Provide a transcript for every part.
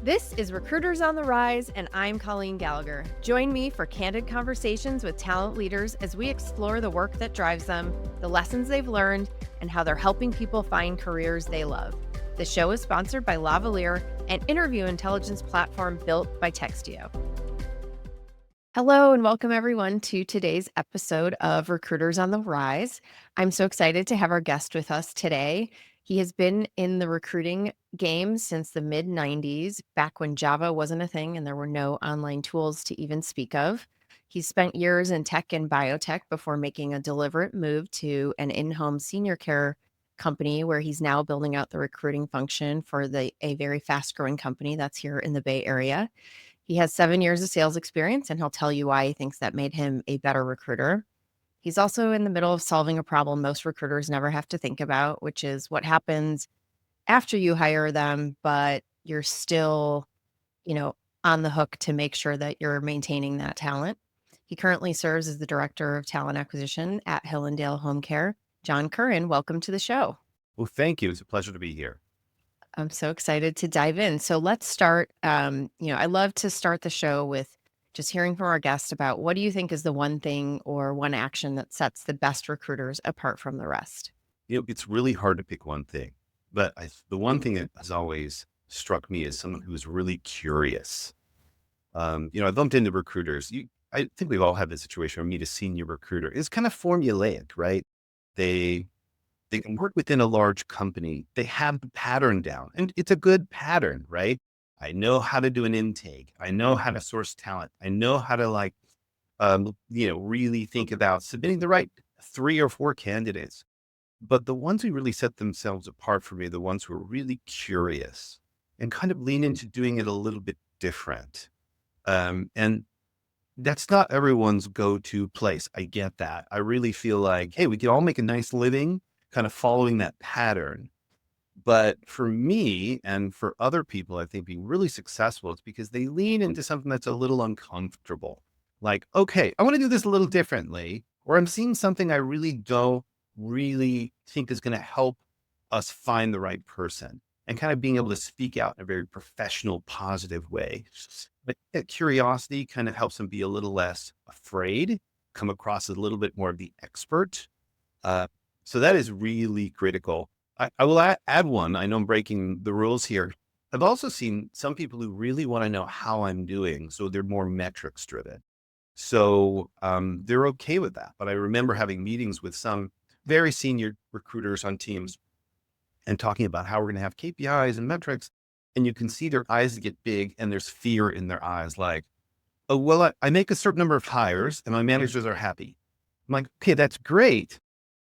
This is Recruiters on the Rise, and I'm Colleen Gallagher. Join me for candid conversations with talent leaders as we explore the work that drives them, the lessons they've learned, and how they're helping people find careers they love. The show is sponsored by Lavalier, an interview intelligence platform built by Textio. Hello, and welcome everyone to today's episode of Recruiters on the Rise. I'm so excited to have our guest with us today. He has been in the recruiting game since the mid 90s, back when Java wasn't a thing and there were no online tools to even speak of. He spent years in tech and biotech before making a deliberate move to an in-home senior care company where he's now building out the recruiting function for a very fast-growing company that's here in the Bay Area. He has 7 years of sales experience, and he'll tell you why he thinks that made him a better recruiter. He's also in the middle of solving a problem most recruiters never have to think about, which is what happens after you hire them, but you're still, you know, on the hook to make sure that you're maintaining that talent. He currently serves as the director of talent acquisition at Hillendale Home Care. John Curran, welcome to the show. Well, thank you. It's a pleasure to be here. I'm so excited to dive in. So let's start. I love to start the show with just hearing from our guest about what do you think is the one thing or one action that sets the best recruiters apart from the rest? It's really hard to pick one thing, but the one thing that has always struck me is someone who is really curious. I bumped into recruiters. I think we've all had this situation where meet a senior recruiter. It's kind of formulaic, right? They they can work within a large company. They have the pattern down, and it's a good pattern, right? I know how to do an intake. I know how to source talent. I know how to really think about submitting the right 3 or 4 candidates. But the ones who really set themselves apart for me, are the ones who are really curious and kind of lean into doing it a little bit different. And that's not everyone's go-to place. I get that. I really feel like, hey, we can all make a nice living kind of following that pattern. But for me and for other people, I think being really successful is because they lean into something that's a little uncomfortable. Like, okay, I want to do this a little differently, or I'm seeing something I really don't really think is going to help us find the right person, and kind of being able to speak out in a very professional, positive way. But that curiosity kind of helps them be a little less afraid, come across as a little bit more of the expert. Uh, so that is really critical. I will add one. I know I'm breaking the rules here. I've also seen some people who really want to know how I'm doing. So they're more metrics driven. So they're okay with that. But I remember having meetings with some very senior recruiters on teams and talking about how we're going to have KPIs and metrics. And you can see their eyes get big and there's fear in their eyes. Like, oh, well, I make a certain number of hires and my managers are happy. I'm like, okay, that's great.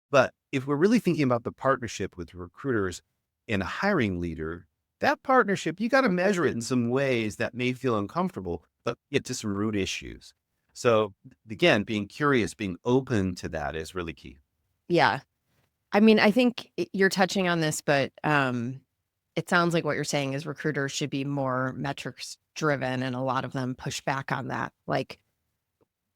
But if we're really thinking about the partnership with recruiters and a hiring leader, that partnership, you got to measure it in some ways that may feel uncomfortable, but get to some root issues. So again, being curious, being open to that is really key. Yeah. I mean, I think you're touching on this, but it sounds like what you're saying is recruiters should be more metrics driven, and a lot of them push back on that. Like,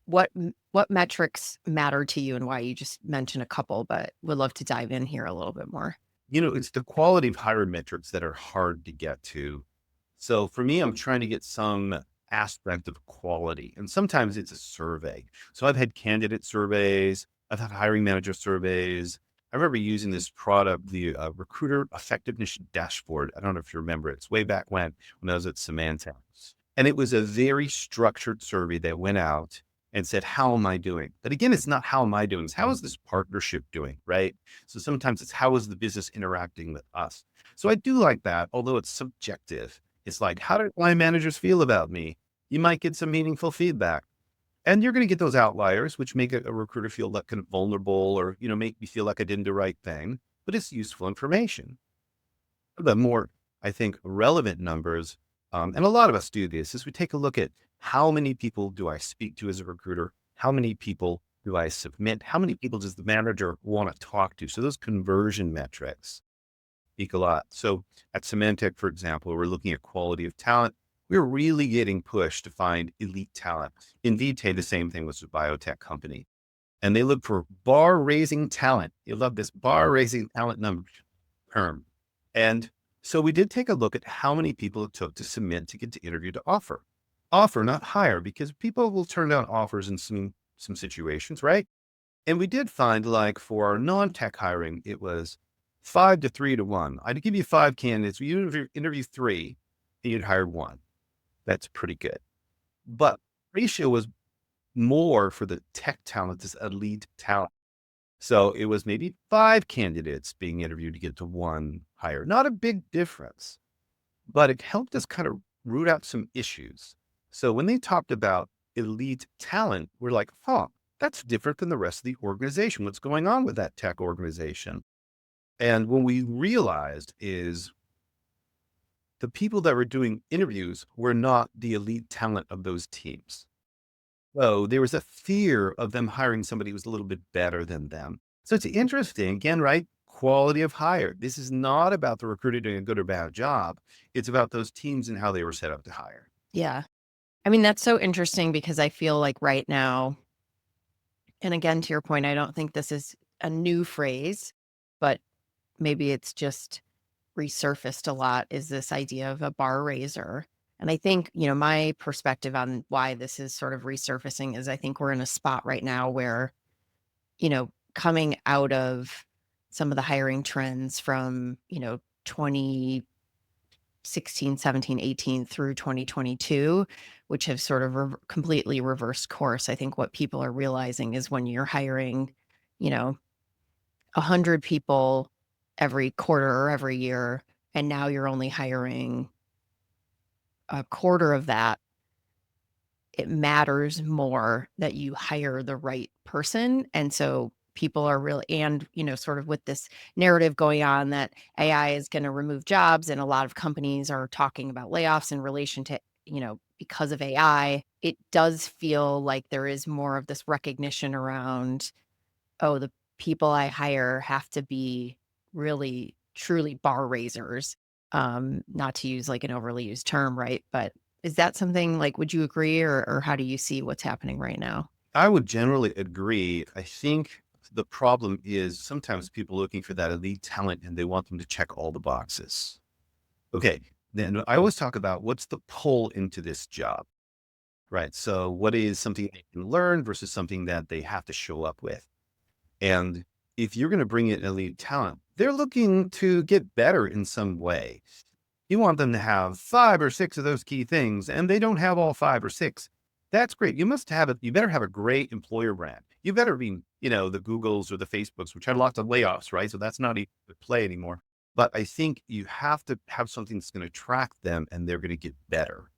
what metrics matter to you and why? You just mentioned a couple, but would love to dive in here a little bit more. It's the quality of hiring metrics that are hard to get to. So for me, I'm trying to get some aspect of quality, and sometimes it's a survey. So I've had candidate surveys, I've had hiring manager surveys. I remember using this product, the recruiter effectiveness dashboard. I don't know if you remember it. It's way back when I was at Symantec. And it was a very structured survey that went out and said, how am I doing? But again, it's not how am I doing? It's how is this partnership doing, right? So sometimes it's how is the business interacting with us? So I do like that, although it's subjective. It's like, how do my managers feel about me? You might get some meaningful feedback. And you're going to get those outliers, which make a recruiter feel like kind of vulnerable or, make me feel like I didn't do the right thing, but it's useful information. The more, I think, relevant numbers, and a lot of us do this, is we take a look at how many people do I speak to as a recruiter? How many people do I submit? How many people does the manager want to talk to? So those conversion metrics speak a lot. So at Symantec, for example, we're looking at quality of talent. We're really getting pushed to find elite talent. Invitae, the same thing, was a biotech company. And they look for bar raising talent. You love this bar raising talent number term. And So we did take a look at how many people it took to submit to get to interview to offer. Offer, not hire, because people will turn down offers in some situations, right? And we did find, like, for our non-tech hiring, it was 5 to 3 to 1. I'd give you 5 candidates. You interview three, and you'd hire one. That's pretty good. But ratio was more for the tech talent, this elite talent. So it was maybe 5 candidates being interviewed to get to one hire. Not a big difference, but it helped us kind of root out some issues. So when they talked about elite talent, we're like, huh, that's different than the rest of the organization. What's going on with that tech organization? And when we realized is the people that were doing interviews were not the elite talent of those teams. So there was a fear of them hiring somebody who was a little bit better than them. So it's interesting, again, right? Quality of hire. This is not about the recruiter doing a good or bad job. It's about those teams and how they were set up to hire. Yeah. I mean, that's so interesting because I feel like right now, and again, to your point, I don't think this is a new phrase, but maybe it's just resurfaced a lot is this idea of a bar raiser. And I think, my perspective on why this is sort of resurfacing is I think we're in a spot right now where, coming out of some of the hiring trends from, 2016, 17, 18 through 2022, which have sort of completely reversed course. I think what people are realizing is when you're hiring, you know, 100 people every quarter or every year, and now you're only hiring a quarter of that, it matters more that you hire the right person. And so people are really, and, sort of with this narrative going on that AI is going to remove jobs, and a lot of companies are talking about layoffs in relation to, because of AI, it does feel like there is more of this recognition around, oh, the people I hire have to be really truly bar raisers. Not to use like an overly used term, right? But is that something like, would you agree, or how do you see what's happening right now? I would generally agree. I think the problem is sometimes people looking for that elite talent and they want them to check all the boxes. Okay. Then I always talk about what's the pull into this job, right? So what is something they can learn versus something that they have to show up with? And if you're going to bring in elite talent, they're looking to get better in some way. You want them to have 5 or 6 of those key things, and they don't have all 5 or 6. That's great. You must have it. You better have a great employer brand. You better be, the Googles or the Facebooks, which had lots of layoffs, right? So that's not even the play anymore. But I think you have to have something that's going to attract them and they're going to get better.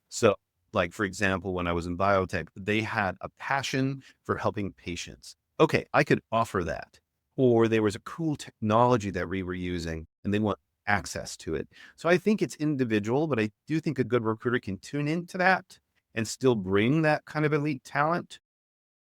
So, like, for example, when I was in biotech, they had a passion for helping patients. Okay, I could offer that. Or there was a cool technology that we were using and they want access to it. So I think it's individual, but I do think a good recruiter can tune into that and still bring that kind of elite talent.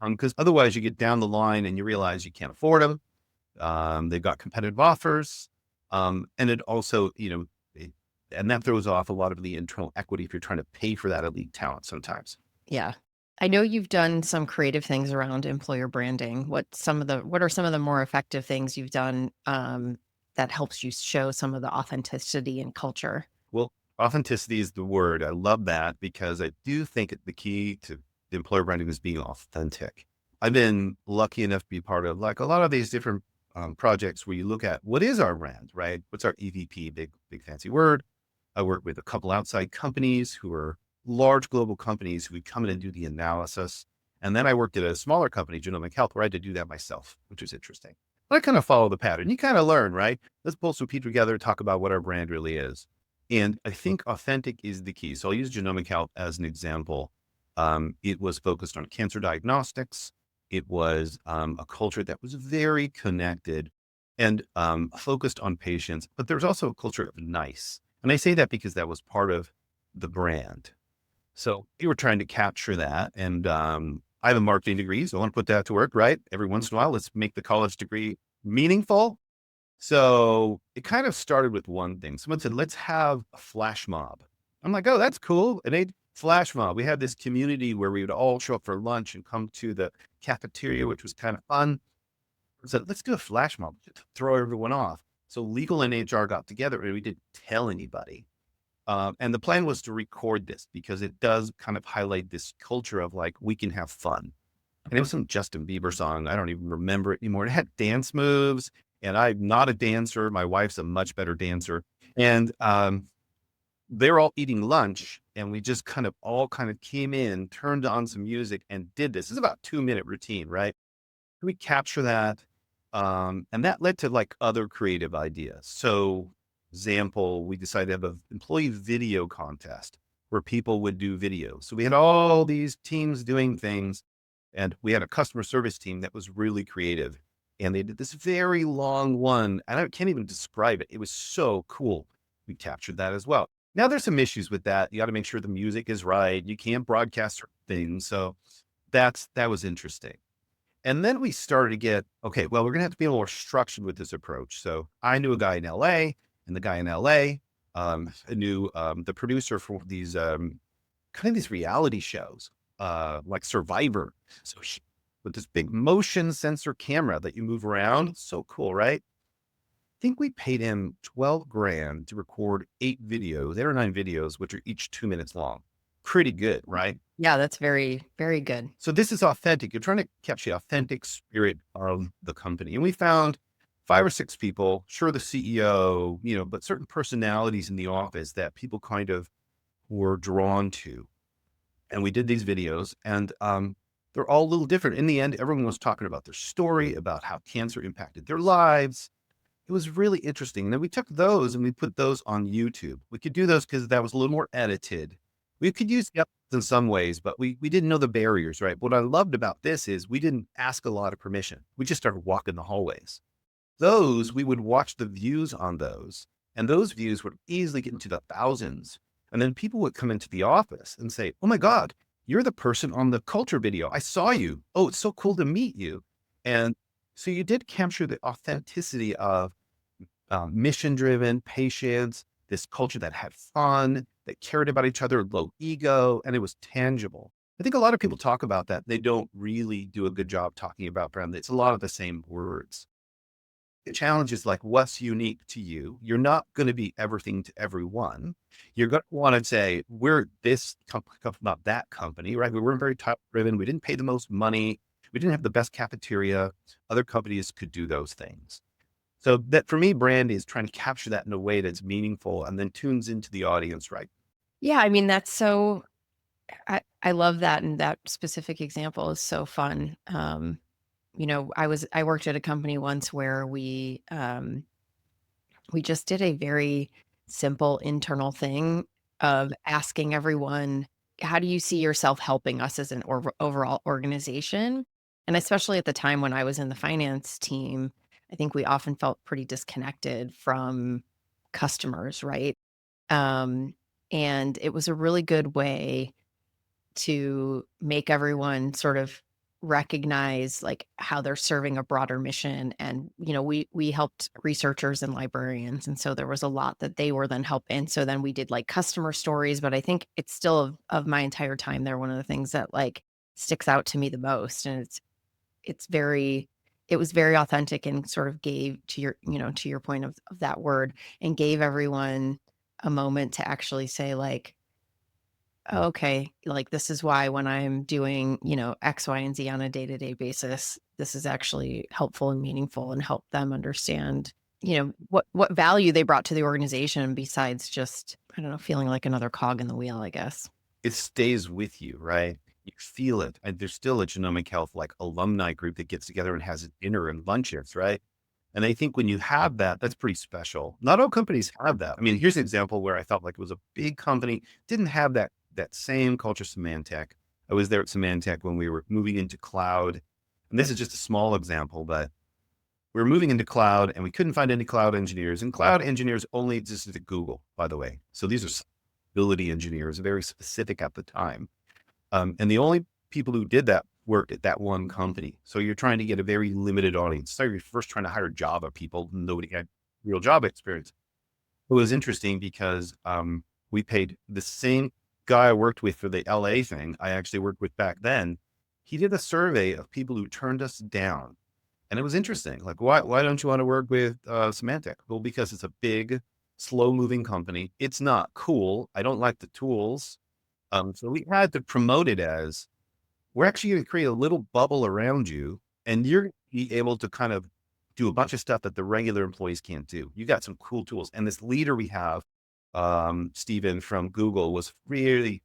Because otherwise you get down the line and you realize you can't afford them. They've got competitive offers. And it also, and that throws off a lot of the internal equity if you're trying to pay for that elite talent sometimes. Yeah. I know you've done some creative things around employer branding. What are some of the more effective things you've done that helps you show some of the authenticity and culture? Well, authenticity is the word. I love that because I do think the key to the employer branding is being authentic. I've been lucky enough to be part of like a lot of these different projects where you look at what is our brand, right? What's our EVP? Big fancy word. I work with a couple outside companies who are large global companies who would come in and do the analysis. And then I worked at a smaller company, Genomic Health, where I had to do that myself, which was interesting. But I kind of follow the pattern. You kind of learn, right? Let's pull some people together, talk about what our brand really is. And I think authentic is the key. So I'll use Genomic Health as an example. It was focused on cancer diagnostics. It was a culture that was very connected and focused on patients, but there's also a culture of nice. And I say that because that was part of the brand. So we were trying to capture that. And I have a marketing degree, so I want to put that to work, right? Every once in a while, let's make the college degree meaningful. So it kind of started with one thing. Someone said, let's have a flash mob. I'm like, oh, that's cool. And they flash mob. We had this community where we would all show up for lunch and come to the cafeteria, which was kind of fun. I said, let's do a flash mob, just throw everyone off. So legal and HR got together and we didn't tell anybody. And the plan was to record this because it does kind of highlight this culture of like, we can have fun. And it was some Justin Bieber song. I don't even remember it anymore. It had dance moves, and I'm not a dancer. My wife's a much better dancer. And they were all eating lunch, and we just kind of all kind of came in, turned on some music, and did this. It's about 2 minute routine, right? We capture that. And that led to like other creative ideas. So, example, we decided to have an employee video contest where people would do videos. So we had all these teams doing things, and we had a customer service team that was really creative. And they did this very long one, and I can't even describe it. It was so cool. We captured that as well. Now there's some issues with that. You got to make sure the music is right. You can't broadcast certain things. So that was interesting. And then we started to get, okay, well, we're going to have to be more structured with this approach. So I knew a guy in LA, and the guy in LA knew the producer for these kind of these reality shows, like Survivor. So with this big motion sensor camera that you move around, so cool, right? I think we paid him 12 grand to record 8 videos, 8 or 9 videos, which are each 2 minutes long. Pretty good, right? Yeah, that's very, very good. So this is authentic. You're trying to capture the authentic spirit of the company. And we found 5 or 6 people, sure, the CEO, but certain personalities in the office that people kind of were drawn to. And we did these videos, and they're all a little different. In the end, everyone was talking about their story, about how cancer impacted their lives. It was really interesting. And then we took those and we put those on YouTube. We could do those because that was a little more edited. We could use the in some ways, but we didn't know the barriers, right? What I loved about this is we didn't ask a lot of permission. We just started walking the hallways. Those, we would watch the views on those, and those views would easily get into the thousands. And then people would come into the office and say, "Oh my God, you're the person on the culture video. I saw you. Oh, it's so cool to meet you." And so you did capture the authenticity of mission driven patients, this culture that had fun, that cared about each other, low ego, and it was tangible. I think a lot of people talk about that. They don't really do a good job talking about brand. It's a lot of the same words. The challenge is like, what's unique to you? You're not going to be everything to everyone. You're going to want to say, we're this company, not that company, right? We weren't very top driven. We didn't pay the most money. We didn't have the best cafeteria. Other companies could do those things. So that for me, brand is trying to capture that in a way that's meaningful and then tunes into the audience, right? Yeah, I mean, that's so I love that, and that specific example is so fun. I worked at a company once where we just did a very simple internal thing of asking everyone, "How do you see yourself helping us as an overall organization?" And especially at the time when I was in the finance team, I think we often felt pretty disconnected from customers, right? Um, and it was a really good way to make everyone sort of recognize like how they're serving a broader mission. And we helped researchers and librarians, and so there was a lot that they were then helping. So then we did like customer stories, but I think it's still of my entire time there, one of the things that like sticks out to me the most. And it's very it was very authentic, and sort of gave to your point of that word, and gave everyone a moment to actually say like, okay, like, this is why when I'm doing, X, Y, and Z on a day-to-day basis, this is actually helpful and meaningful, and help them understand, what value they brought to the organization besides just, I don't know, feeling like another cog in the wheel, I guess. It stays with you, right? You feel it. And there's still a genomic health like alumni group that gets together and has a dinner and lunches, right? And I think when you have that, that's pretty special. Not all companies have that. I mean, here's an example where I felt like it was a big company, didn't have that same culture. Symantec. I was there at Symantec when we were moving into cloud. And this is just a small example, but we were moving into cloud and we couldn't find any cloud engineers. And cloud engineers only existed at Google, by the way. So these are ability engineers, very specific at the time. And the only people who did that worked at that one company. So you're trying to get a very limited audience. So you're first trying to hire Java people. Nobody had real Java experience. It was interesting because we paid the same guy I worked with for the LA thing I actually worked with back then. He did a survey of people who turned us down. And it was interesting. Like, why don't you want to work with Symantec? Well, because it's a big, slow moving company. It's not cool. I don't like the tools. So we had to promote it as, we're actually going to create a little bubble around you, and you're going to be able to kind of do a bunch of stuff that the regular employees can't do. You got some cool tools. And this leader we have, Stephen from Google, was really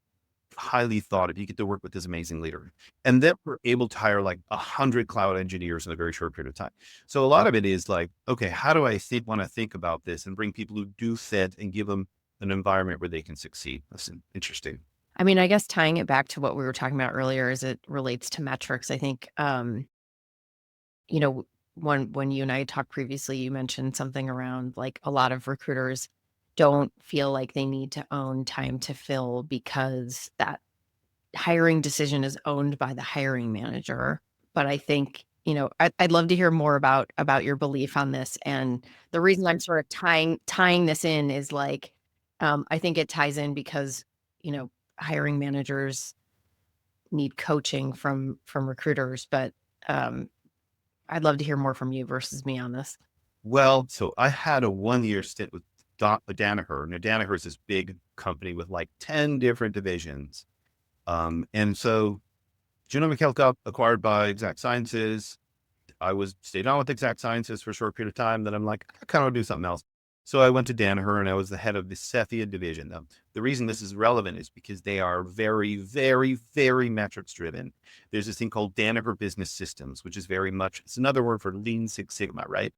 highly thought of. You get to work with this amazing leader. And then we're able to hire like 100 cloud engineers in a very short period of time. So a lot of it is like, okay, how do I want to think about this and bring people who do fit and give them an environment where they can succeed? That's interesting. I mean, I guess tying it back to what we were talking about earlier as it relates to metrics, I think, you know, when you and I talked previously, you mentioned something around like a lot of recruiters don't feel like they need to own time to fill because that hiring decision is owned by the hiring manager. But I think, I'd love to hear more about your belief on this. And the reason I'm sort of tying this in is like, I think it ties in because, hiring managers need coaching from recruiters, but I'd love to hear more from you versus me on this. Well, so I had a 1-year stint with Danaher. Now, Danaher is this big company with like 10 different divisions. And so Genomic Health got acquired by Exact Sciences. I stayed on with Exact Sciences for a short period of time. Then I'm like, I kind of want to do something else. So I went to Danaher and I was the head of the Cephia division. Now, the reason this is relevant is because they are very, very, very metrics driven. There's this thing called Danaher Business Systems, which is very much, it's another word for Lean Six Sigma, right?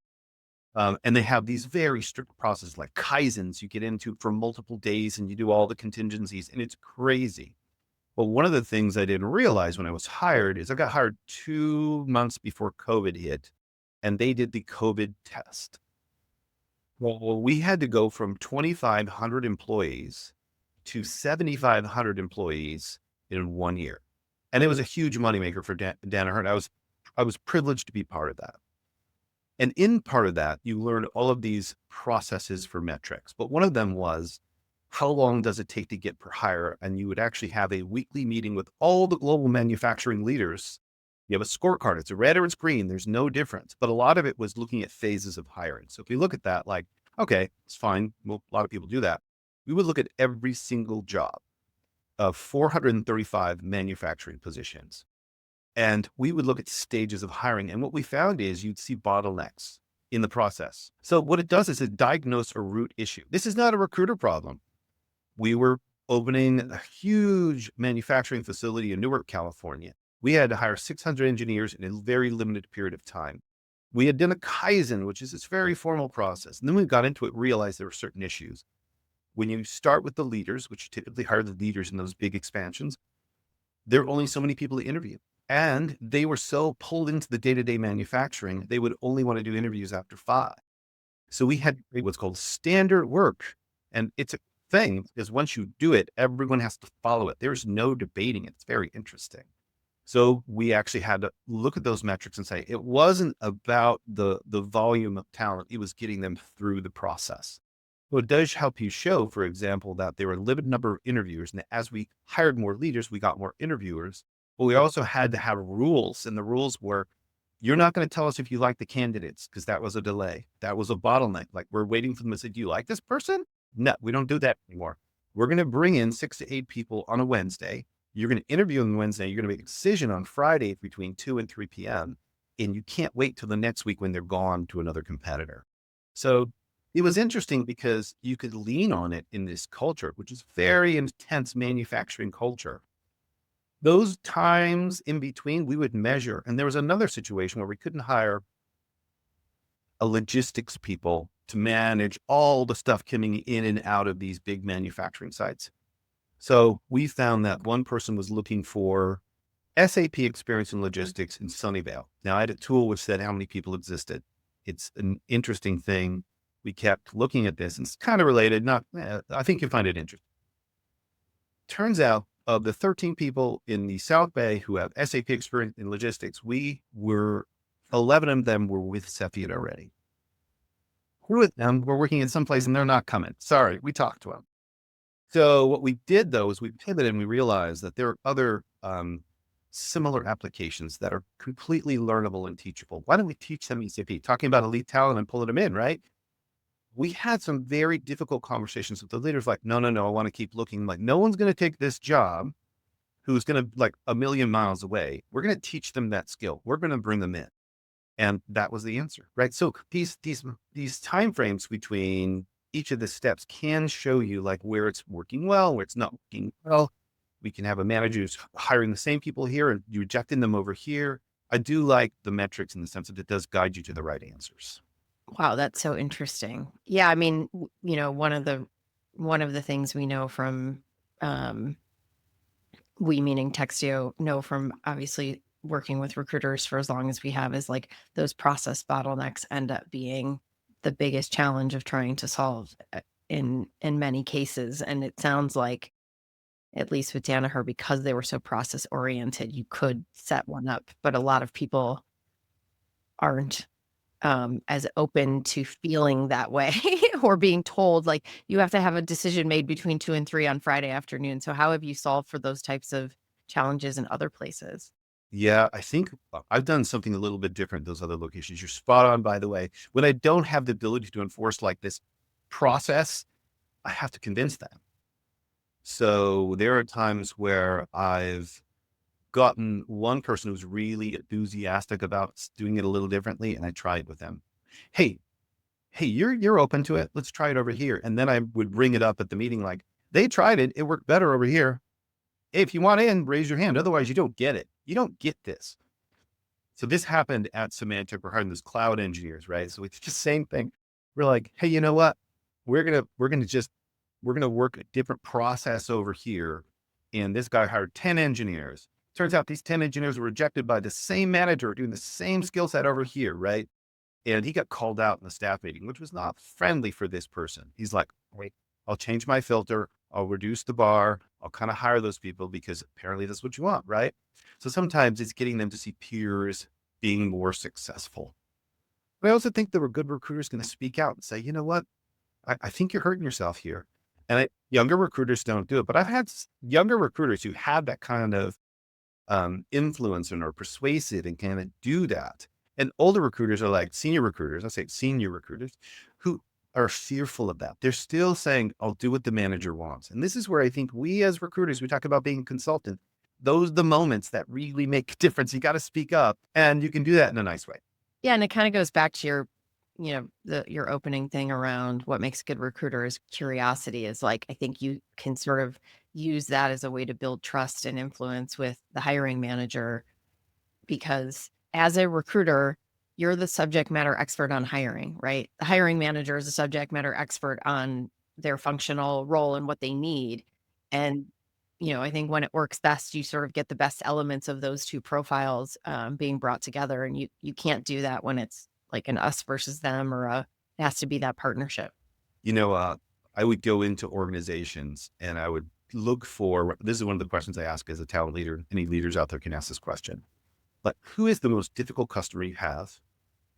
And they have these very strict processes like Kaizens you get into for multiple days and you do all the contingencies and it's crazy. Well, one of the things I didn't realize when I was hired is I got hired 2 months before COVID hit and they did the COVID test. Well, we had to go from 2,500 employees to 7,500 employees in 1 year. And it was a huge moneymaker for Danaher. I was privileged to be part of that. And in part of that, you learn all of these processes for metrics. But one of them was, how long does it take to get per hire? And you would actually have a weekly meeting with all the global manufacturing leaders. You have a scorecard. It's red or it's green. There's no difference. But a lot of it was looking at phases of hiring. So if we look at that, like, okay, it's fine. Well, a lot of people do that. We would look at every single job of 435 manufacturing positions. And we would look at stages of hiring. And what we found is you'd see bottlenecks in the process. So what it does is it diagnoses a root issue. This is not a recruiter problem. We were opening a huge manufacturing facility in Newark, California. We had to hire 600 engineers in a very limited period of time. We had done a Kaizen, which is this very formal process. And then we got into it, realized there were certain issues. When you start with the leaders, which you typically hire the leaders in those big expansions, there are only so many people to interview. And they were so pulled into the day-to-day manufacturing, they would only want to do interviews after 5. So we had what's called standard work. And it's a thing because once you do it, everyone has to follow it. There's no debating it. It's very interesting. So we actually had to look at those metrics and say, it wasn't about the volume of talent. It was getting them through the process. So it does help you show, for example, that there were a limited number of interviewers. And as we hired more leaders, we got more interviewers. But we also had to have rules. And the rules were, you're not going to tell us if you like the candidates because that was a delay. That was a bottleneck. Like we're waiting for them to say, do you like this person? No, we don't do that anymore. We're going to bring in 6 to 8 people on a Wednesday. You're going to interview them Wednesday. You're going to make a decision on Friday between 2 and 3 p.m. And you can't wait till the next week when they're gone to another competitor. So it was interesting because you could lean on it in this culture, which is very intense manufacturing culture. Those times in between, we would measure. And there was another situation where we couldn't hire a logistics people to manage all the stuff coming in and out of these big manufacturing sites. So we found that one person was looking for SAP experience in logistics in Sunnyvale. Now I had a tool which said how many people existed. It's an interesting thing. We kept looking at this and it's kind of related. I think you'll find it interesting. Turns out of the 13 people in the South Bay who have SAP experience in logistics, 11 of them were with Cepheid already. 2 of them were working in some place and they're not coming. Sorry, we talked to them. So what we did though is we pivoted and we realized that there are other similar applications that are completely learnable and teachable. Why don't we teach them ECP? Talking about elite talent and pulling them in, right? We had some very difficult conversations with the leaders like, no, no, no, I want to keep looking. Like, no one's going to take this job who's going to like a million miles away. We're going to teach them that skill. We're going to bring them in. And that was the answer, right? So these timeframes between each of the steps can show you like where it's working well, where it's not working well. We can have a manager who's hiring the same people here and you rejecting them over here. I do like the metrics in the sense that it does guide you to the right answers. Wow, that's so interesting. Yeah, I mean, one of the things we know from um we meaning Textio know from obviously working with recruiters for as long as we have is like those process bottlenecks end up being the biggest challenge of trying to solve in many cases. And it sounds like at least with Danaher, because they were so process oriented, you could set one up, but a lot of people aren't as open to feeling that way or being told like you have to have a decision made between 2 and 3 on Friday afternoon. So how have you solved for those types of challenges in other places? Yeah, I think I've done something a little bit different. Those other locations. You're spot on, by the way. When I don't have the ability to enforce like this process, I have to convince them. So there are times where I've gotten one person who's really enthusiastic about doing it a little differently, and I try it with them. Hey, hey, you're open to it. Let's try it over here. And then I would bring it up at the meeting, like they tried it. It worked better over here. Hey, if you want in, raise your hand. Otherwise, you don't get it. You don't get this. So this happened at Symantec. We're hiring those cloud engineers, right? So it's just the same thing. We're like, hey, you know what? We're gonna work a different process over here. And this guy hired 10 engineers. Turns out these 10 engineers were rejected by the same manager doing the same skill set over here, right? And he got called out in the staff meeting, which was not friendly for this person. He's like, wait, I'll change my filter. I'll reduce the bar. I'll kind of hire those people because apparently that's what you want, right? So sometimes it's getting them to see peers being more successful. But I also think there were good recruiters going to speak out and say, you know what? I think you're hurting yourself here. And younger recruiters don't do it, but I've had younger recruiters who had that kind of influence and are persuasive and kind of do that. And older recruiters are like senior recruiters, I say senior recruiters, who are fearful of that. They're still saying, I'll do what the manager wants. And this is where I think we as recruiters, we talk about being a consultant. Those are the moments that really make a difference. You got to speak up and you can do that in a nice way. Yeah, and it kind of goes back to your opening thing around what makes a good recruiter is curiosity is like I think you can sort of use that as a way to build trust and influence with the hiring manager because as a recruiter, you're the subject matter expert on hiring, right? The hiring manager is a subject matter expert on their functional role and what they need. And, I think when it works best, you sort of get the best elements of those two profiles being brought together. And you can't do that when it's like an us versus them it has to be that partnership. You know, I would go into organizations and I would look for, this is one of the questions I ask as a talent leader. Any leaders out there can ask this question. But who is the most difficult customer you have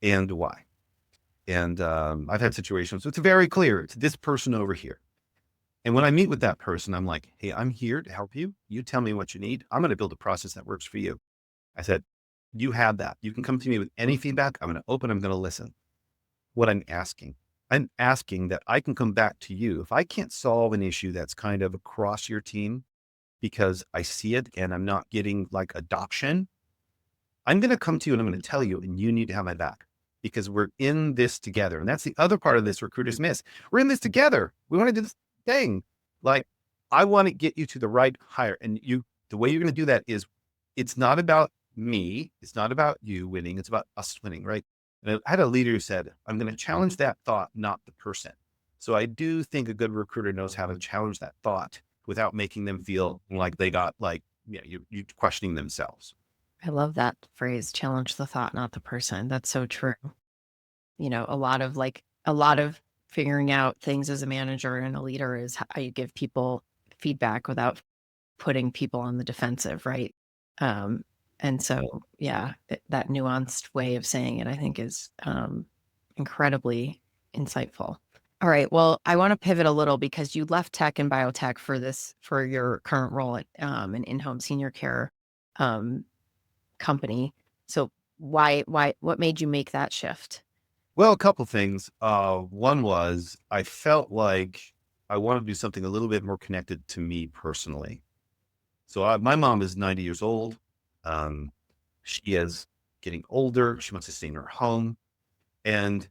and why? And I've had situations, so it's very clear. It's this person over here. And when I meet with that person, I'm like, hey, I'm here to help you. You tell me what you need. I'm going to build a process that works for you. I said, you have that. You can come to me with any feedback. I'm going to open. I'm going to listen. What I'm asking that I can come back to you. If I can't solve an issue that's kind of across your team because I see it and I'm not getting like adoption, I'm going to come to you and I'm going to tell you, and you need to have my back because we're in this together. And that's the other part of this recruiters miss. We're in this together. We want to do this thing. Like I want to get you to the right hire. And the way you're going to do that is it's not about me. It's not about you winning. It's about us winning. Right. And I had a leader who said, I'm going to challenge that thought, not the person. So I do think a good recruiter knows how to challenge that thought without making them feel like they got like, you questioning themselves. I love that phrase, challenge the thought, not the person. That's so true. A lot of figuring out things as a manager and a leader is how you give people feedback without putting people on the defensive, right? And so, yeah, that nuanced way of saying it, I think is incredibly insightful. All right. Well, I want to pivot a little because you left tech and biotech for your current role at an in-home senior care um, company. So what made you make that shift? Well, a couple things. One was I felt like I wanted to do something a little bit more connected to me personally. So my mom is 90 years old. Um, she is getting older. She wants to stay in her home. And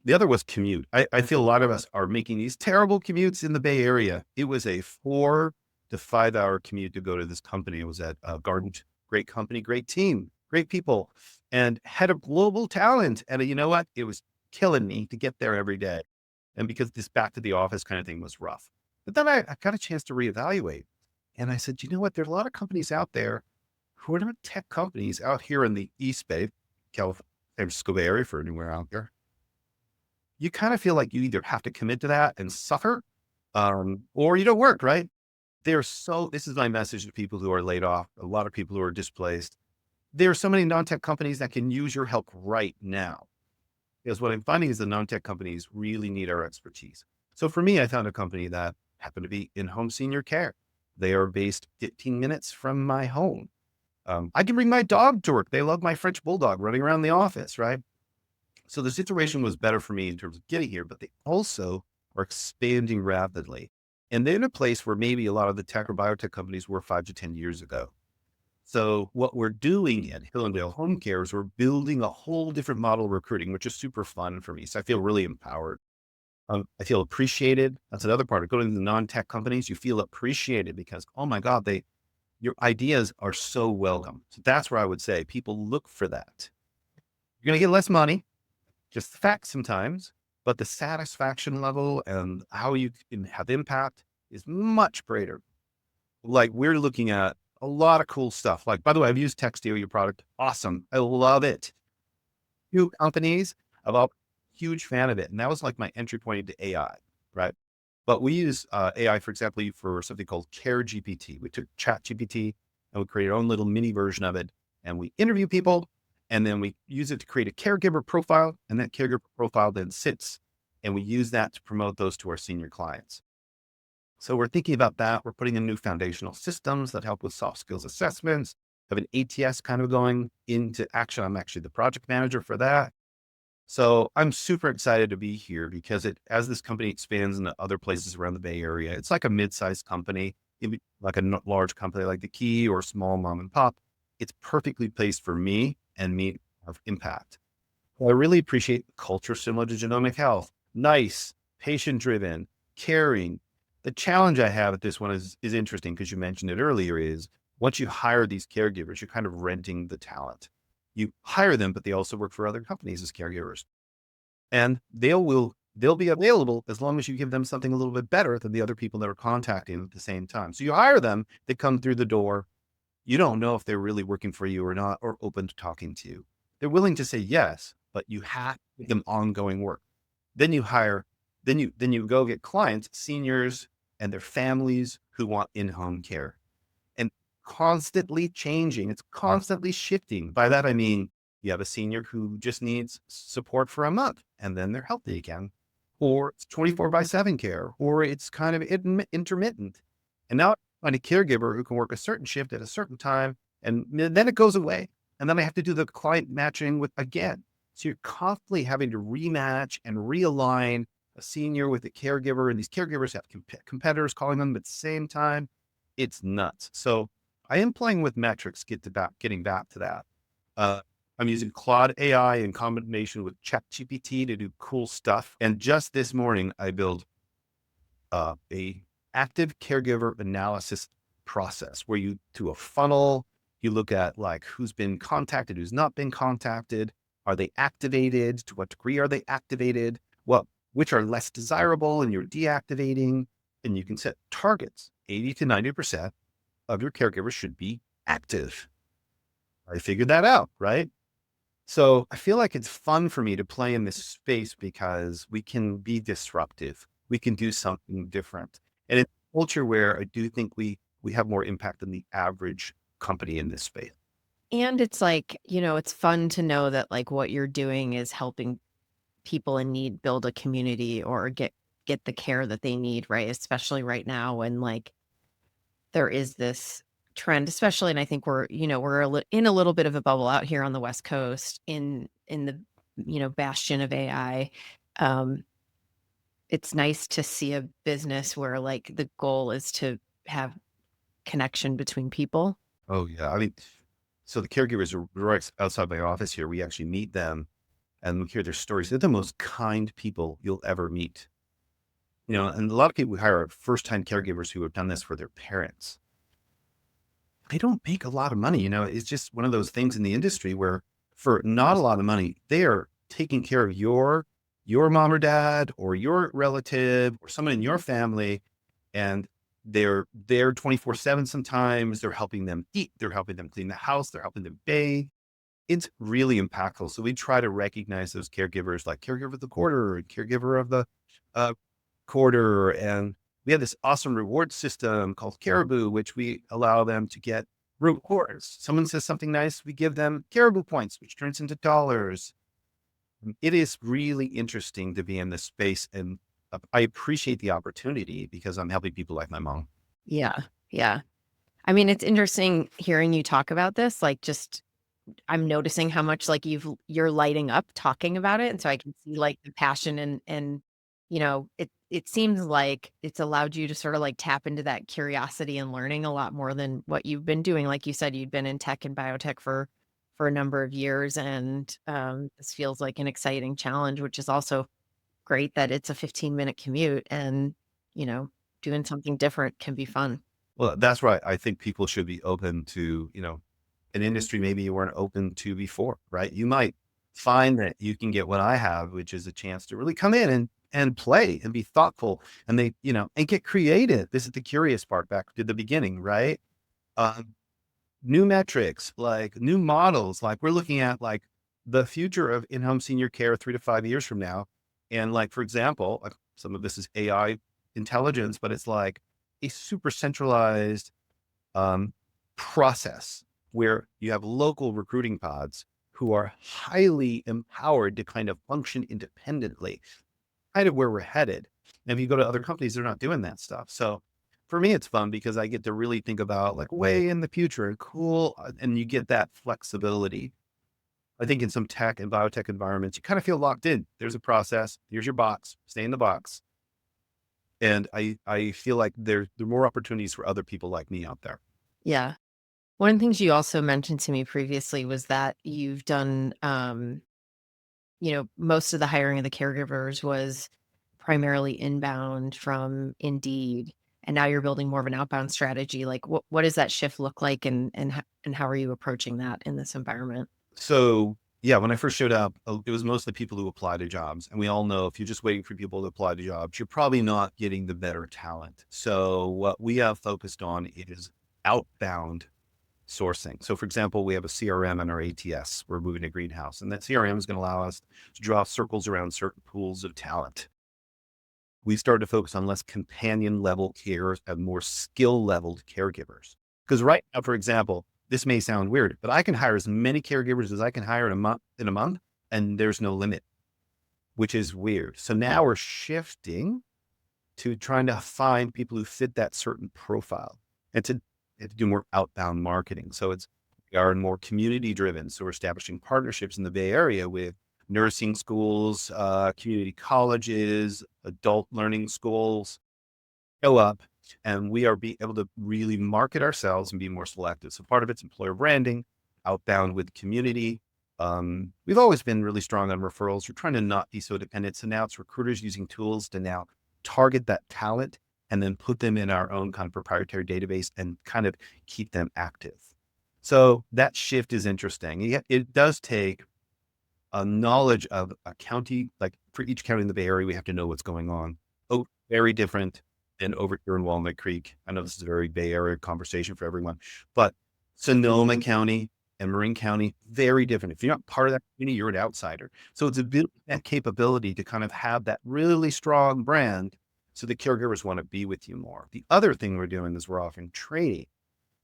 the other was commute. I feel a lot of us are making these terrible commutes in the Bay Area. It was a 4 to 5 hour commute to go to this company. It was at Garden, great company, great team, great people, and had a global talent. And you know what? It was killing me to get there every day. And because this back to the office kind of thing was rough. But then I got a chance to reevaluate. And I said, you know what? There's a lot of companies out there who are not tech companies out here in the East Bay, California, San Francisco Bay Area for anywhere out there. You kind of feel like you either have to commit to that and suffer, or you don't work, right? This is my message to people who are laid off, a lot of people who are displaced. There are so many non-tech companies that can use your help right now. Because what I'm finding is the non-tech companies really need our expertise. So for me, I found a company that happened to be in-home senior care. They are based 15 minutes from my home. I can bring my dog to work. They love my French bulldog running around the office, right? So the situation was better for me in terms of getting here, but they also are expanding rapidly. And they're in a place where maybe a lot of the tech or biotech companies were 5 to 10 years ago. So what we're doing at Hillendale Home Care is we're building a whole different model of recruiting, which is super fun for me. So I feel really empowered. I feel appreciated. That's another part of going to the non-tech companies. You feel appreciated because, oh my God, your ideas are so welcome. So that's where I would say people look for that. You're going to get less money, just the fact sometimes, but the satisfaction level and how you can have impact is much greater. Like we're looking at a lot of cool stuff. Like, by the way, I've used Textio, your product. Awesome. I love it. New companies, I'm a huge fan of it. And that was like my entry point into AI, right? But we use AI, for example, for something called Care GPT. We took Chat GPT and we created our own little mini version of it. And we interview people and then we use it to create a caregiver profile. And that caregiver profile then sits and we use that to promote those to our senior clients. So we're thinking about that. We're putting in new foundational systems that help with soft skills assessments, have an ATS kind of going into action. I'm actually the project manager for that. So I'm super excited to be here because as this company expands into other places around the Bay Area, it's like a mid-sized company, like a large company like the Key or small mom and pop. It's perfectly placed for me and me of impact. Well, I really appreciate the culture similar to genomic health. Nice, patient-driven, caring. The challenge I have at this one is interesting because you mentioned it earlier is once you hire these caregivers, you're kind of renting the talent. You hire them, but they also work for other companies as caregivers. And they'll be available as long as you give them something a little bit better than the other people that are contacting at the same time. So you hire them, they come through the door. You don't know if they're really working for you or not, or open to talking to you. They're willing to say yes, but you have to give them ongoing work. Then you hire, then you go get clients, seniors and their families who want in-home care and constantly changing. It's constantly shifting. By that, I mean, you have a senior who just needs support for a month and then they're healthy again, or it's 24/7 care, or it's kind of intermittent. And now I find a caregiver who can work a certain shift at a certain time and then it goes away. And then I have to do the client matching with again. So you're constantly having to rematch and realign a senior with a caregiver. And these caregivers have competitors calling them at the same time. It's nuts. So I am playing with metrics, getting back to that. Uh, I'm using Claude AI in combination with ChatGPT to do cool stuff. And just this morning, I built a active caregiver analysis process where you do a funnel. You look at like who's been contacted, who's not been contacted. Are they activated? To what degree are they activated? Which are less desirable and you're deactivating? And you can set targets. 80 to 90% of your caregivers should be active. I figured that out, right? So I feel like it's fun for me to play in this space because we can be disruptive. We can do something different. And it's a culture where I do think we have more impact than the average company in this space. And it's like, it's fun to know that like what you're doing is helping people in need build a community or get the care that they need, right? Especially right now when like there is this trend, especially, and I think we're in a little bit of a bubble out here on the West Coast in the, bastion of AI. Um, it's nice to see a business where, like, the goal is to have connection between people. Oh yeah. I mean, so the caregivers are right outside my office here. We actually meet them and we hear their stories. They're the most kind people you'll ever meet. And a lot of people we hire are first time caregivers who have done this for their parents. They don't make a lot of money. It's just one of those things in the industry where for not a lot of money, they are taking care of your mom or dad or your relative or someone in your family. And they're there 24/7 sometimes. They're helping them eat. They're helping them clean the house. They're helping them bathe. It's really impactful. So we try to recognize those caregivers like caregiver of the quarter or caregiver of the uh, quarter. And we have this awesome reward system called Caribou, which we allow them to get rewards. Someone says something nice, we give them Caribou points, which turns into dollars. It is really interesting to be in this space. And I appreciate the opportunity because I'm helping people like my mom. Yeah, yeah. I mean, it's interesting hearing you talk about this, like, just I'm noticing how much, like, you're lighting up talking about it, and so I can see, like, the passion and, it seems like it's allowed you to sort of, like, tap into that curiosity and learning a lot more than what you've been doing. Like you said, you'd been in tech and biotech for a number of years, and, this feels like an exciting challenge, which is also great that it's a 15-minute commute and, you know, doing something different can be fun. Well, that's right. I think people should be open to, an industry maybe you weren't open to before, right? You might find that you can get what I have, which is a chance to really come in and play and be thoughtful and and get creative. This is the curious part back to the beginning, right? Um, New metrics, like new models, like we're looking at like the future of in-home senior care 3 to 5 years from now. And like, for example, like some of this is AI intelligence, but it's like a super centralized um, process where you have local recruiting pods who are highly empowered to kind of function independently, kind of where we're headed. And if you go to other companies, they're not doing that stuff. So for me, it's fun because I get to really think about like way in the future and cool. And you get that flexibility. I think in some tech and biotech environments, you kind of feel locked in. There's a process. Here's your box. Stay in the box. And I feel like there are more opportunities for other people like me out there. Yeah. One of the things you also mentioned to me previously was that you've done, most of the hiring of the caregivers was primarily inbound from Indeed, and now you're building more of an outbound strategy. Like, what does that shift look like, and how are you approaching that in this environment? So yeah, when I first showed up, it was mostly people who apply to jobs. And we all know if you're just waiting for people to apply to jobs, you're probably not getting the better talent. So what we have focused on is outbound sourcing. So for example, we have a CRM in our ATS. We're moving to Greenhouse, and that CRM is going to allow us to draw circles around certain pools of talent. We started to focus on less companion level care and more skill leveled caregivers. Because right now, for example, this may sound weird, but I can hire as many caregivers as I can hire in a month, and there's no limit, which is weird. So now we're shifting to trying to find people who fit that certain profile and to do more outbound marketing. So we are more community driven. So we're establishing partnerships in the Bay Area with nursing schools, community colleges, adult learning schools, go up, and we are be able to really market ourselves and be more selective. So part of it's employer branding, outbound with community. We've always been really strong on referrals. We're trying to not be so dependent. So now it's recruiters using tools to now target that talent and then put them in our own kind of proprietary database and kind of keep them active. So that shift is interesting. It does take a knowledge of a county, like for each county in the Bay Area, we have to know what's going on. Oh, very different than over here in Walnut Creek. I know this is a very Bay Area conversation for everyone, but Sonoma County and Marin County, very different. If you're not part of that community, you're an outsider. So it's a bit that capability to kind of have that really strong brand so the caregivers want to be with you more. The other thing we're doing is we're offering training.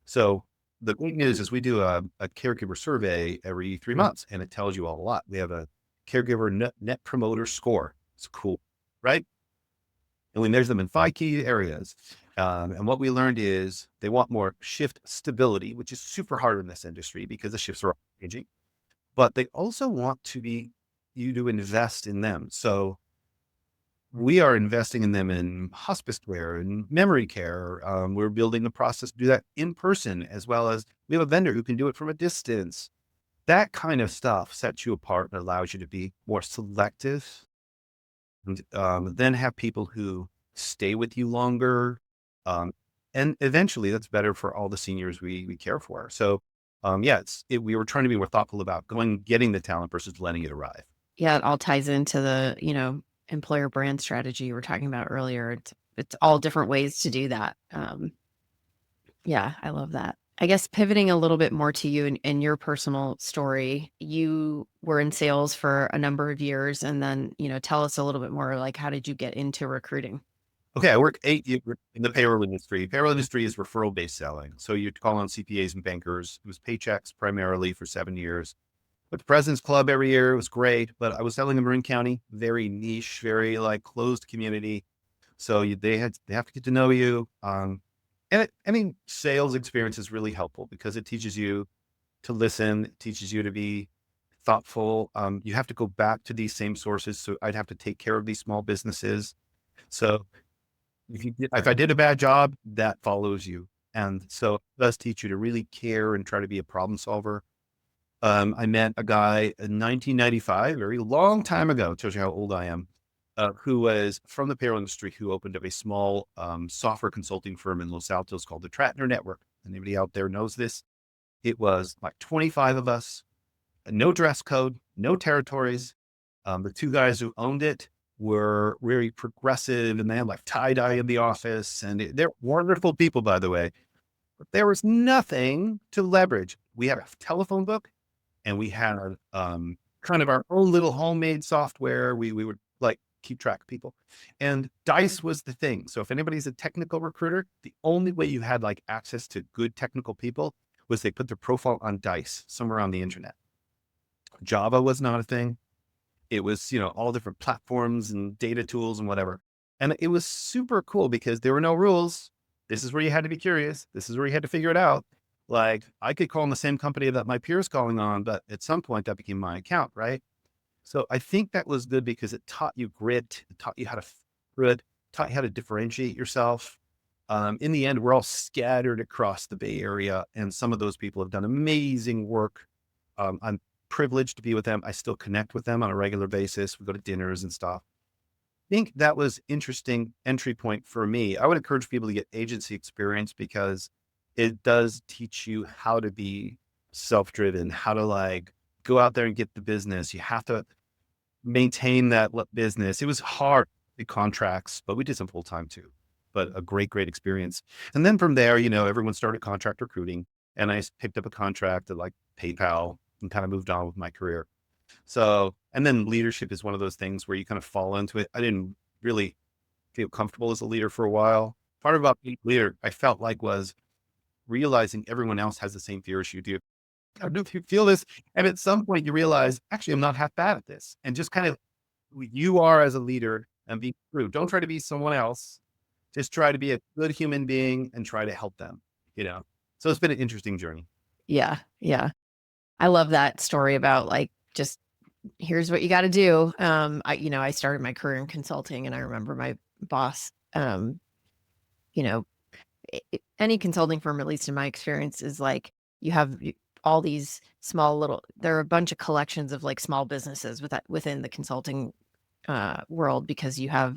So the great news is we do a caregiver survey every 3 months, and it tells you a lot. We have a caregiver net promoter score. It's cool, right? And we measure them in 5 key areas. And what we learned is they want more shift stability, which is super hard in this industry because the shifts are changing, but they also want you to invest in them. So we are investing in them in hospice care and memory care. We're building the process to do that in person, as well as we have a vendor who can do it from a distance. That kind of stuff sets you apart and allows you to be more selective, and then have people who stay with you longer. Um, and eventually that's better for all the seniors we care for. So yeah, we were trying to be more thoughtful about getting the talent versus letting it arrive. Yeah, it all ties into the, employer brand strategy you were talking about earlier. It's all different ways to do that. Yeah, I love that. I guess pivoting a little bit more to you and your personal story, you were in sales for a number of years, and then, tell us a little bit more, like, how did you get into recruiting? Okay, I worked 8 years in the payroll industry. Payroll industry is referral-based selling. So you'd call on CPAs and bankers. It was paychecks primarily for 7 years. Went to President's Club every year. It was great, but I was selling in Marin County, very niche, very like closed community. So they have to get to know you. Sales experience is really helpful because it teaches you to listen, it teaches you to be thoughtful. You have to go back to these same sources. So I'd have to take care of these small businesses. So if I did a bad job, that follows you. And so it does teach you to really care and try to be a problem solver. I met a guy in 1995, very long time ago, tells you how old I am, who was from the payroll industry, who opened up a small software consulting firm in Los Altos called the Tratner Network. Anybody out there knows this? It was like 25 of us, no dress code, no territories. The two guys who owned it were very progressive, and they had like tie dye in the office, and they're wonderful people, by the way. But there was nothing to leverage. We had a telephone book, and we had kind of our own little homemade software. We would like keep track of people, and Dice was the thing. So if anybody's a technical recruiter, the only way you had like access to good technical people was they put their profile on Dice somewhere on the internet. Java was not a thing. It was, all different platforms and data tools and whatever. And it was super cool because there were no rules. This is where you had to be curious. This is where you had to figure it out. Like I could call on the same company that my peer's calling on, but at some point that became my account, right? So I think that was good because it taught you grit, it taught you how to grit, taught you how to differentiate yourself. In the end, we're all scattered across the Bay Area, and some of those people have done amazing work. I'm privileged to be with them. I still connect with them on a regular basis. We go to dinners and stuff. I think that was interesting entry point for me. I would encourage people to get agency experience because it does teach you how to be self-driven, how to like go out there and get the business. You have to maintain that business. It was hard, the contracts, but we did some full time too, but a great, great experience. And then from there, everyone started contract recruiting, and I picked up a contract at like PayPal and kind of moved on with my career. So, and then leadership is one of those things where you kind of fall into it. I didn't really feel comfortable as a leader for a while. Part about being a leader, I felt like, was realizing everyone else has the same fears you do. I don't know if you feel this. And at some point you realize, actually, I'm not half bad at this. And just kind of who you are as a leader and be true. Don't try to be someone else. Just try to be a good human being and try to help them. So it's been an interesting journey. Yeah, yeah. I love that story about like, just here's what you got to do. I started my career in consulting, and I remember my boss, you know, any consulting firm, at least in my experience, is like you have all these there are a bunch of collections of like small businesses within the consulting world, because you have,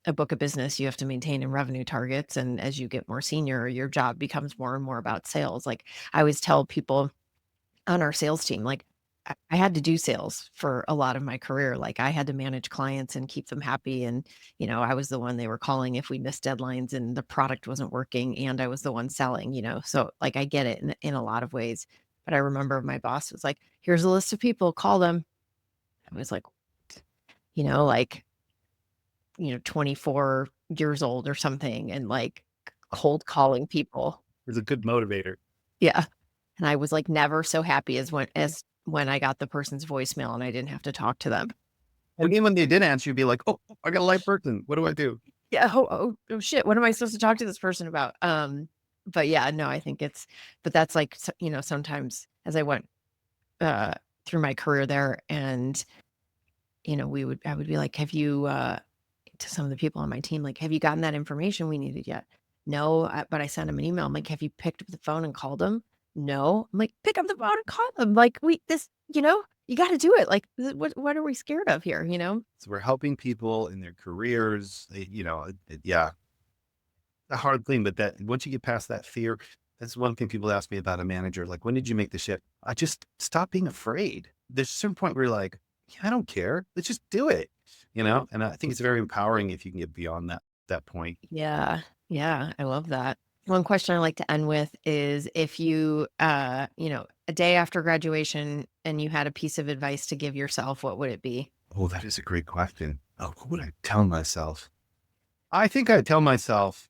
a book of business you have to maintain in revenue targets. And as you get more senior, your job becomes more and more about sales. Like I always tell people on our sales team, like I had to do sales for a lot of my career. Like I had to manage clients and keep them happy. And, I was the one they were calling if we missed deadlines and the product wasn't working, and I was the one selling. So like I get it in a lot of ways. But I remember my boss was like, here's a list of people, call them. I was like, like, 24 years old or something, and like cold calling people. It's a good motivator. Yeah. And I was like never so happy as when I got the person's voicemail and I didn't have to talk to them. And even when they did answer, you'd be like, oh, I got a live person. What do I do? Yeah. Oh shit. What am I supposed to talk to this person about? But yeah, no, I think but that's like, sometimes as I went, uh, through my career there and, I would be like, have you, to some of the people on my team, like, have you gotten that information we needed yet? No, but I sent him an email. I'm like, have you picked up the phone and called him? No. I'm like, pick up the phone and call them. Like, you got to do it. Like, what are we scared of here? So we're helping people in their careers, yeah, a hard thing, but that once you get past that fear, that's one thing people ask me about a manager. Like, when did you make the shift? I just stop being afraid. There's a certain point where you're like, yeah, I don't care. Let's just do it, And I think it's very empowering if you can get beyond that point. Yeah. Yeah. I love that. One question I like to end with is if you, a day after graduation and you had a piece of advice to give yourself, what would it be? Oh, that is a great question. Oh, what would I tell myself? I think I tell myself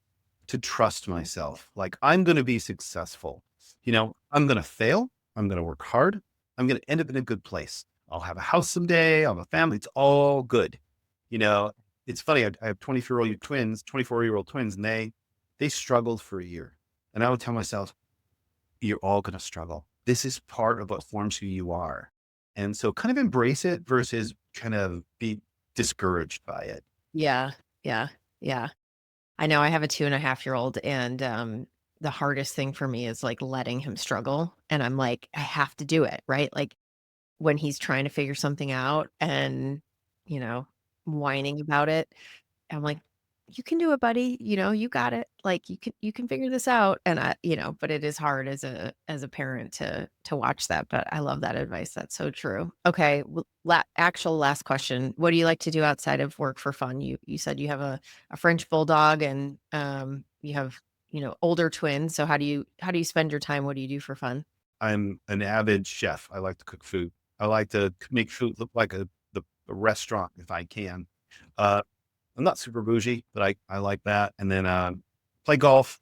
to trust myself. Like, I'm going to be successful. I'm going to fail. I'm going to work hard. I'm going to end up in a good place. I'll have a house someday. I'll have a family. It's all good. It's funny. I have 24-year-old twins, and they struggled for a year. And I would tell myself, you're all going to struggle. This is part of what forms who you are. And so kind of embrace it versus kind of be discouraged by it. Yeah. Yeah. Yeah. I know I have a 2.5-year-old and, the hardest thing for me is like letting him struggle. And I'm like, I have to do it. Right. Like when he's trying to figure something out and, you know, whining about it, I'm like, you can do it, buddy. You got it. Like you can figure this out. And but it is hard as a parent to watch that. But I love that advice. That's so true. Okay. Well, actual last question. What do you like to do outside of work for fun? You said you have a French bulldog and you have, older twins. So how do you spend your time? What do you do for fun? I'm an avid chef. I like to cook food. I like to make food look like a restaurant if I can. Uh, I'm not super bougie, but I like that. And then play golf.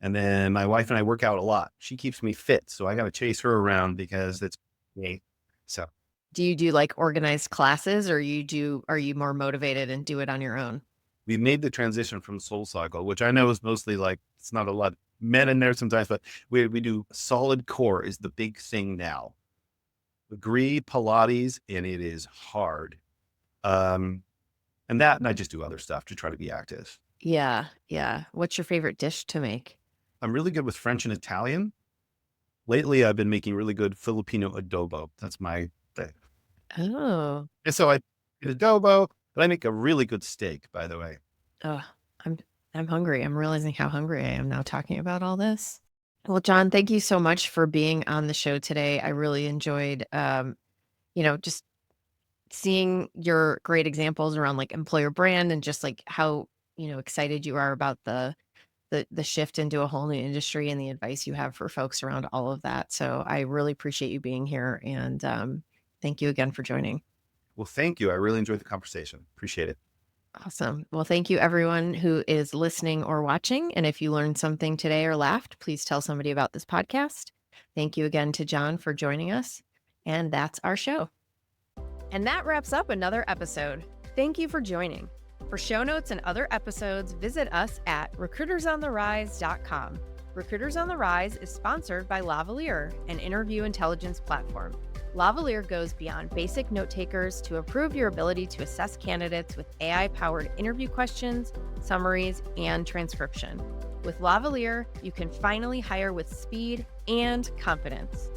And then my wife and I work out a lot. She keeps me fit, so I got to chase her around because it's me. So Do you do like organized classes or are you more motivated and do it on your own? we made the transition from Soul Cycle, which I know is mostly like it's not a lot of men in there sometimes, but we do solid core is the big thing now. Agree Pilates, and it is hard. Um, and I just do other stuff to try to be active. Yeah, yeah. What's your favorite dish to make? I'm really good with French and Italian. Lately, I've been making really good Filipino adobo. That's my thing. Oh. And so I get adobo, but I make a really good steak, by the way. Oh, I'm I'm hungry. I'm realizing how hungry I am now talking about all this. Well, John, thank you so much for being on the show today. I really enjoyed just seeing your great examples around like employer brand and just like how, excited you are about the shift into a whole new industry and the advice you have for folks around all of that. So I really appreciate you being here and thank you again for joining. Well, thank you. I really enjoyed the conversation. Appreciate it. Awesome. Well, thank you everyone who is listening or watching. And if you learned something today or laughed, please tell somebody about this podcast. Thank you again to John for joining us. And that's our show. And that wraps up another episode. Thank you for joining. For show notes and other episodes, visit us at recruitersontherise.com. Recruiters on the Rise is sponsored by Lavalier, an interview intelligence platform. Lavalier goes beyond basic note takers to improve your ability to assess candidates with AI-powered interview questions, summaries, and transcription. With Lavalier, you can finally hire with speed and confidence.